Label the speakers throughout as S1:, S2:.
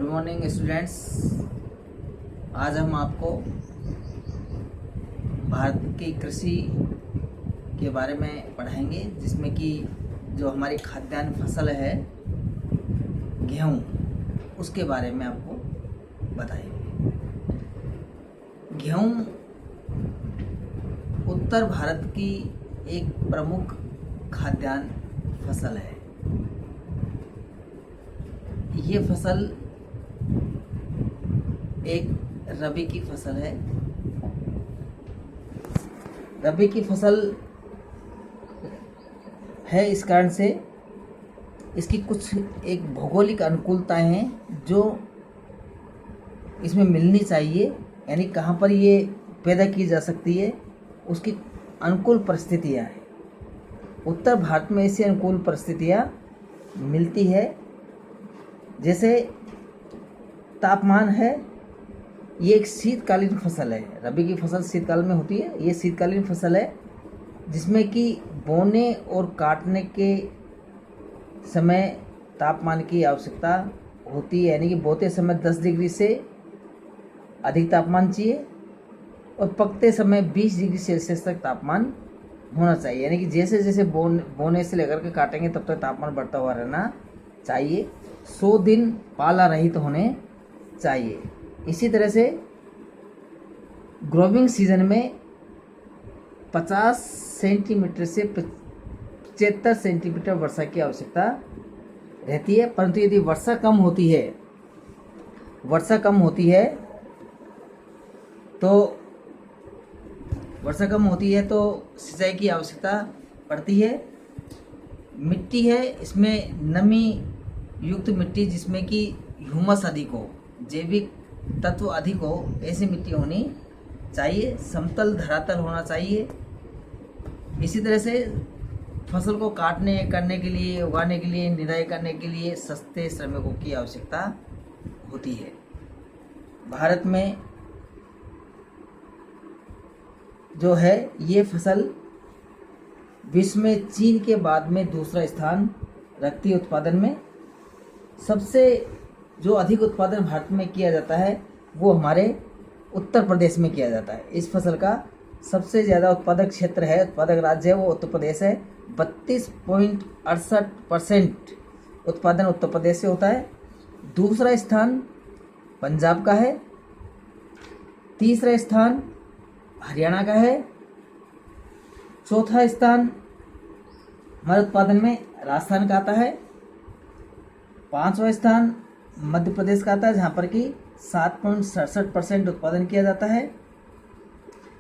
S1: Morning students. आज हम आपको भारत की कृषि के बारे में पढ़ाएंगे, जिसमें कि जो हमारी खाद्यान्न फसल है गेहूँ, उसके बारे में आपको बताएंगे। गेहूँ उत्तर भारत की एक प्रमुख खाद्यान्न फसल है। ये फसल एक रबी की फसल है। रबी की फसल है, इस कारण से इसकी कुछ एक भौगोलिक अनुकूलताएं हैं जो इसमें मिलनी चाहिए, यानी कहाँ पर ये पैदा की जा सकती है, उसकी अनुकूल परिस्थितियाँ हैं। उत्तर भारत में ऐसी अनुकूल परिस्थितियाँ मिलती है, जैसे तापमान है। ये एक शीतकालीन फसल है। रबी की फसल शीतकाल में होती है। ये शीतकालीन फसल है जिसमें कि बोने और काटने के समय तापमान की आवश्यकता होती है, यानी कि बोते समय 10 डिग्री से अधिक तापमान चाहिए और पकते समय 20 डिग्री सेल्सियस तक तापमान होना चाहिए। यानी कि जैसे जैसे बोने से लेकर के काटेंगे तब तक तापमान बढ़ता हुआ रहना चाहिए। 100 दिन पाला रहित होने चाहिए। इसी तरह से ग्रोविंग सीजन में 50 सेंटीमीटर से 75 सेंटीमीटर वर्षा की आवश्यकता रहती है। परंतु यदि वर्षा कम होती है तो सिंचाई की आवश्यकता पड़ती है। मिट्टी है, इसमें नमी युक्त मिट्टी, जिसमें कि ह्यूमस अधिक हो, जैविक तत्व अधिक हो, ऐसी मिट्टी होनी चाहिए। समतल धरातल होना चाहिए। इसी तरह से फसल को करने के लिए, उगाने के लिए, निराई करने के लिए सस्ते श्रमिकों की आवश्यकता होती है। भारत में जो है ये फसल विश्व में चीन के बाद में दूसरा स्थान रखती है उत्पादन में। सबसे जो अधिक उत्पादन भारत में किया जाता है वो हमारे उत्तर प्रदेश में किया जाता है। इस फसल का सबसे ज़्यादा उत्पादक क्षेत्र है, उत्पादक राज्य है, वो उत्तर प्रदेश है। 32.68% उत्पादन उत्तर प्रदेश से होता है। दूसरा स्थान पंजाब का है। तीसरा स्थान हरियाणा का है। चौथा स्थान हमारे उत्पादन में राजस्थान का आता है। पांचवा स्थान मध्य प्रदेश का आता है, जहाँ पर कि 7.67% उत्पादन किया जाता है।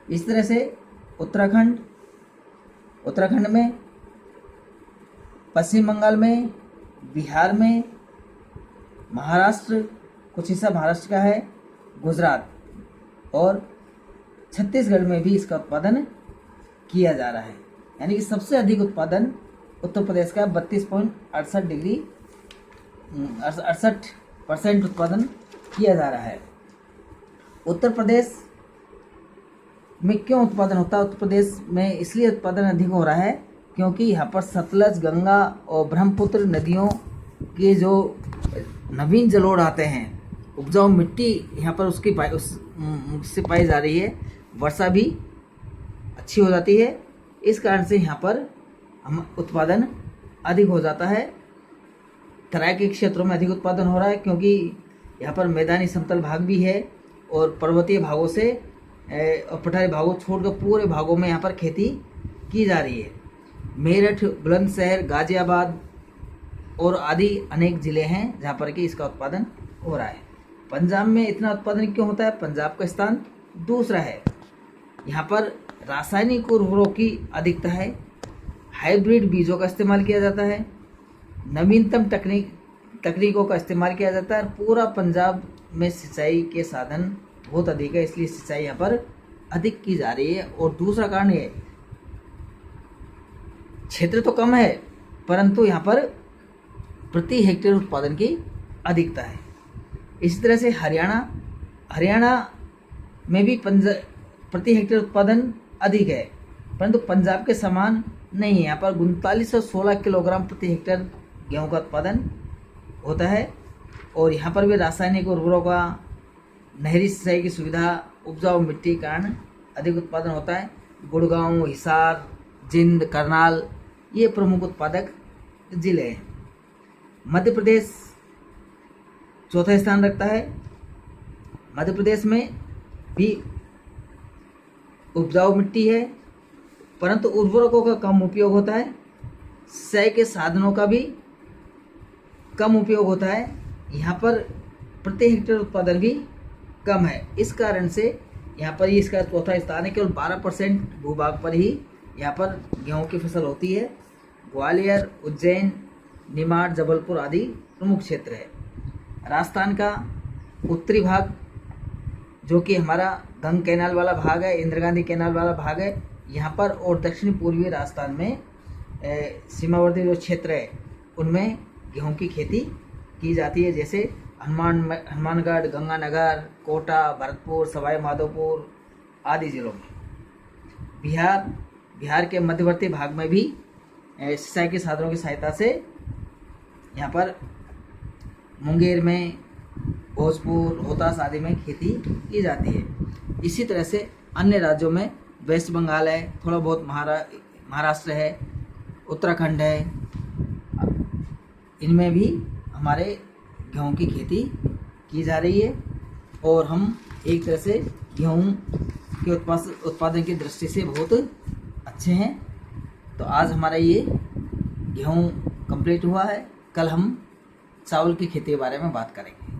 S1: इस तरह से उत्तराखंड में, पश्चिम बंगाल में, बिहार में, महाराष्ट्र, कुछ हिस्सा महाराष्ट्र का है, गुजरात और छत्तीसगढ़ में भी इसका उत्पादन किया जा रहा है। यानी कि सबसे अधिक उत्पादन उत्तर प्रदेश का 38% उत्पादन किया जा रहा है। उत्तर प्रदेश में क्यों उत्पादन होता है? उत्तर प्रदेश में इसलिए उत्पादन अधिक हो रहा है क्योंकि यहाँ पर सतलज, गंगा और ब्रह्मपुत्र नदियों के जो नवीन जलोढ़ आते हैं, उपजाऊ मिट्टी यहाँ पर उससे पाई जा रही है। वर्षा भी अच्छी हो जाती है। इस कारण से यहाँ पर हम उत्पादन अधिक हो जाता है। तराई के क्षेत्रों में अधिक उत्पादन हो रहा है क्योंकि यहाँ पर मैदानी समतल भाग भी है और पर्वतीय भागों से और पठारी भागों छोड़कर पूरे भागों में यहाँ पर खेती की जा रही है। मेरठ, बुलंदशहर, गाजियाबाद और आदि अनेक ज़िले हैं जहाँ पर कि इसका उत्पादन हो रहा है। पंजाब में इतना उत्पादन क्यों होता है? पंजाब का स्थान दूसरा है। यहाँ पर रासायनिक उर्वरकों की अधिकता है। हाइब्रिड बीजों का इस्तेमाल किया जाता है। नवीनतम तकनीकों का इस्तेमाल किया जाता है। पूरा पंजाब में सिंचाई के साधन बहुत अधिक है, इसलिए सिंचाई यहाँ पर अधिक की जा रही है। और दूसरा कारण ये, क्षेत्र तो कम है परंतु यहाँ पर प्रति हेक्टेयर उत्पादन की अधिकता है। इसी तरह से हरियाणा में भी प्रति हेक्टेयर उत्पादन अधिक है, परंतु पंजाब के समान नहीं है। यहाँ पर 3916 किलोग्राम प्रति हेक्टेयर गेहूं का उत्पादन होता है। और यहाँ पर भी रासायनिक उर्वरकों का, नहरी सिंचाई की सुविधा, उपजाऊ मिट्टी के कारण अधिक उत्पादन होता है। गुड़गांव, हिसार, जिंद, करनाल ये प्रमुख उत्पादक जिले हैं। मध्य प्रदेश चौथा स्थान रखता है। मध्य प्रदेश में भी उपजाऊ मिट्टी है, परंतु उर्वरकों का कम उपयोग होता है। सिंचाई के साधनों का भी कम उपयोग होता है। यहाँ पर प्रति हेक्टेयर उत्पादन भी कम है। इस कारण से यहाँ पर ही इसका चौथा स्थान है। केवल 12% भूभाग पर ही यहाँ पर गेहूं की फसल होती है। ग्वालियर, उज्जैन, निमाड़, जबलपुर आदि प्रमुख क्षेत्र है। राजस्थान का उत्तरी भाग जो कि हमारा गंग कैनाल वाला भाग है, इंदिरा गांधी कैनाल वाला भाग है, यहाँ पर और दक्षिण पूर्वी राजस्थान में सीमावर्ती जो क्षेत्र है उनमें गेहूं की खेती की जाती है। जैसे हनुमानगढ़, गंगानगर, कोटा, भरतपुर, सवाई माधोपुर आदि जिलों में। बिहार के मध्यवर्ती भाग में भी सिंचाई के साधनों की सहायता से यहाँ पर मुंगेर में, भोजपुर, रोहतास आदि में खेती की जाती है। इसी तरह से अन्य राज्यों में वेस्ट बंगाल है, थोड़ा बहुत महाराष्ट्र है, उत्तराखंड है, इनमें भी हमारे गेहूं की खेती की जा रही है। और हम एक तरह से गेहूं के उत्पादन की दृष्टि से बहुत अच्छे हैं। तो आज हमारा ये गेहूं कंप्लीट हुआ है। कल हम चावल की खेती के बारे में बात करेंगे।